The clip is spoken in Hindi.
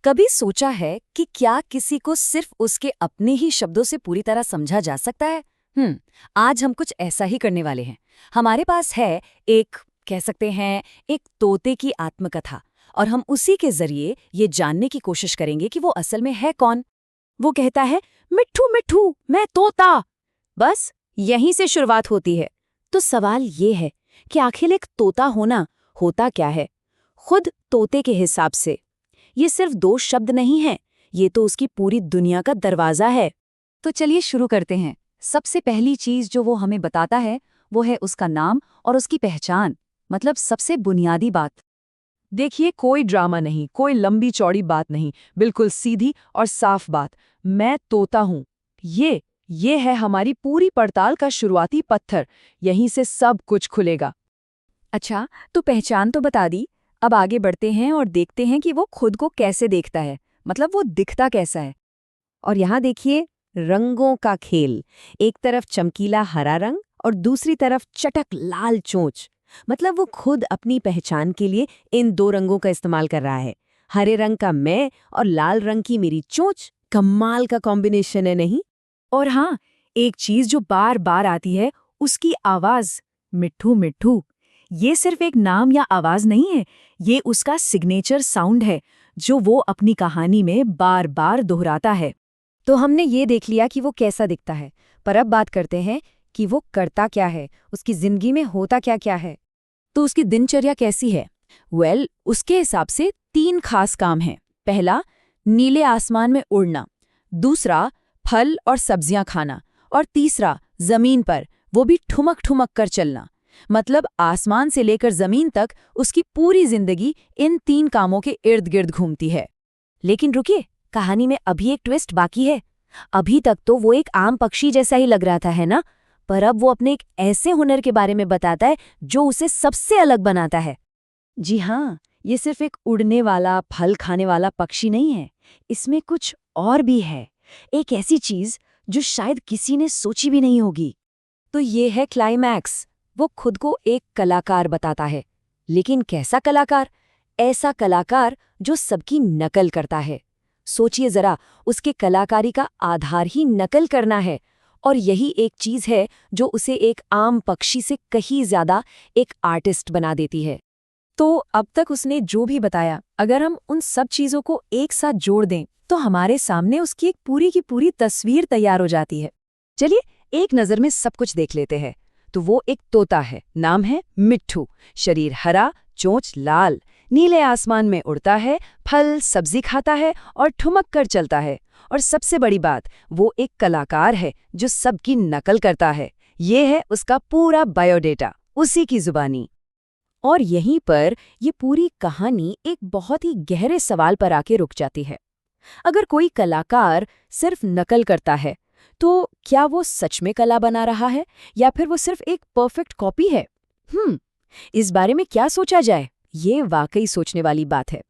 कभी सोचा है कि क्या किसी को सिर्फ उसके अपने ही शब्दों से पूरी तरह समझा जा सकता है? आज हम कुछ ऐसा ही करने वाले हैं। हमारे पास है एक, कह सकते हैं, एक तोते की आत्मकथा, और हम उसी के जरिए ये जानने की कोशिश करेंगे कि वो असल में है कौन। वो कहता है, मिट्ठू मिट्ठू मैं तोता। बस यहीं से शुरुआत होती है। तो सवाल ये है कि आखिर एक तोता होना होता क्या है? खुद तोते के हिसाब से ये सिर्फ दो शब्द नहीं हैं, ये तो उसकी पूरी दुनिया का दरवाजा है। तो चलिए शुरू करते हैं। सबसे पहली चीज जो वो हमें बताता है वो है उसका नाम और उसकी पहचान, मतलब सबसे बुनियादी बात। देखिए, कोई ड्रामा नहीं, कोई लंबी चौड़ी बात नहीं, बिल्कुल सीधी और साफ बात। मैं तोता हूँ। ये है हमारी पूरी पड़ताल का शुरुआती पत्थर। यहीं से सब कुछ खुलेगा। अच्छा, तो पहचान तो बता दी। अब आगे बढ़ते हैं और देखते हैं कि वो खुद को कैसे देखता है, मतलब वो दिखता कैसा है। और यहाँ देखिए, रंगों का खेल। एक तरफ चमकीला हरा रंग और दूसरी तरफ चटक लाल चोंच। मतलब वो खुद अपनी पहचान के लिए इन दो रंगों का इस्तेमाल कर रहा है। हरे रंग का मैं और लाल रंग की मेरी चोंच। कमाल का कॉम्बिनेशन है, नहीं? और हाँ, एक चीज जो बार बार आती है, उसकी आवाज, मिट्ठू मिट्ठू। ये सिर्फ एक नाम या आवाज नहीं है, ये उसका सिग्नेचर साउंड है जो वो अपनी कहानी में बार बार दोहराता है। तो हमने ये देख लिया कि वो कैसा दिखता है, पर अब बात करते हैं कि वो करता क्या है, उसकी जिंदगी में होता क्या क्या है। तो उसकी दिनचर्या कैसी है? उसके हिसाब से 3 खास काम हैं। पहला, नीले आसमान में उड़ना। दूसरा, फल और सब्जियां खाना। और तीसरा, जमीन पर, वो भी ठुमक ठुमक कर चलना। मतलब आसमान से लेकर जमीन तक उसकी पूरी जिंदगी इन 3 कामों के इर्द गिर्द घूमती है। लेकिन रुकिए, कहानी में अभी एक ट्विस्ट बाकी है। अभी तक तो वो एक आम पक्षी जैसा ही लग रहा था, है ना? पर अब वो अपने एक ऐसे हुनर के बारे में बताता है जो उसे सबसे अलग बनाता है। जी हाँ, ये सिर्फ एक उड़ने वाला, फल खाने वाला पक्षी नहीं है। इसमें कुछ और भी है, एक ऐसी चीज जो शायद किसी ने सोची भी नहीं होगी। तो ये है क्लाइमैक्स। वो खुद को एक कलाकार बताता है। लेकिन कैसा कलाकार? ऐसा कलाकार जो सबकी नकल करता है। सोचिए जरा, उसके कलाकारी का आधार ही नकल करना है। और यही एक चीज है जो उसे एक आम पक्षी से कहीं ज्यादा एक आर्टिस्ट बना देती है। तो अब तक उसने जो भी बताया, अगर हम उन सब चीजों को एक साथ जोड़ दें तो हमारे सामने उसकी एक पूरी की पूरी तस्वीर तैयार हो जाती है। चलिए एक नजर में सब कुछ देख लेते हैं। तो वो एक तोता है, नाम है मिट्ठू, शरीर हरा, चोंच लाल, नीले आसमान में उड़ता है, फल सब्जी खाता है और ठुमक कर चलता है। और सबसे बड़ी बात, वो एक कलाकार है जो सबकी नकल करता है। ये है उसका पूरा बायोडेटा, उसी की जुबानी। और यहीं पर ये पूरी कहानी एक बहुत ही गहरे सवाल पर आके रुक जाती है। अगर कोई कलाकार सिर्फ नकल करता है, तो क्या वो सच में कला बना रहा है या फिर वो सिर्फ एक परफेक्ट कॉपी है? इस बारे में क्या सोचा जाए? ये वाकई सोचने वाली बात है।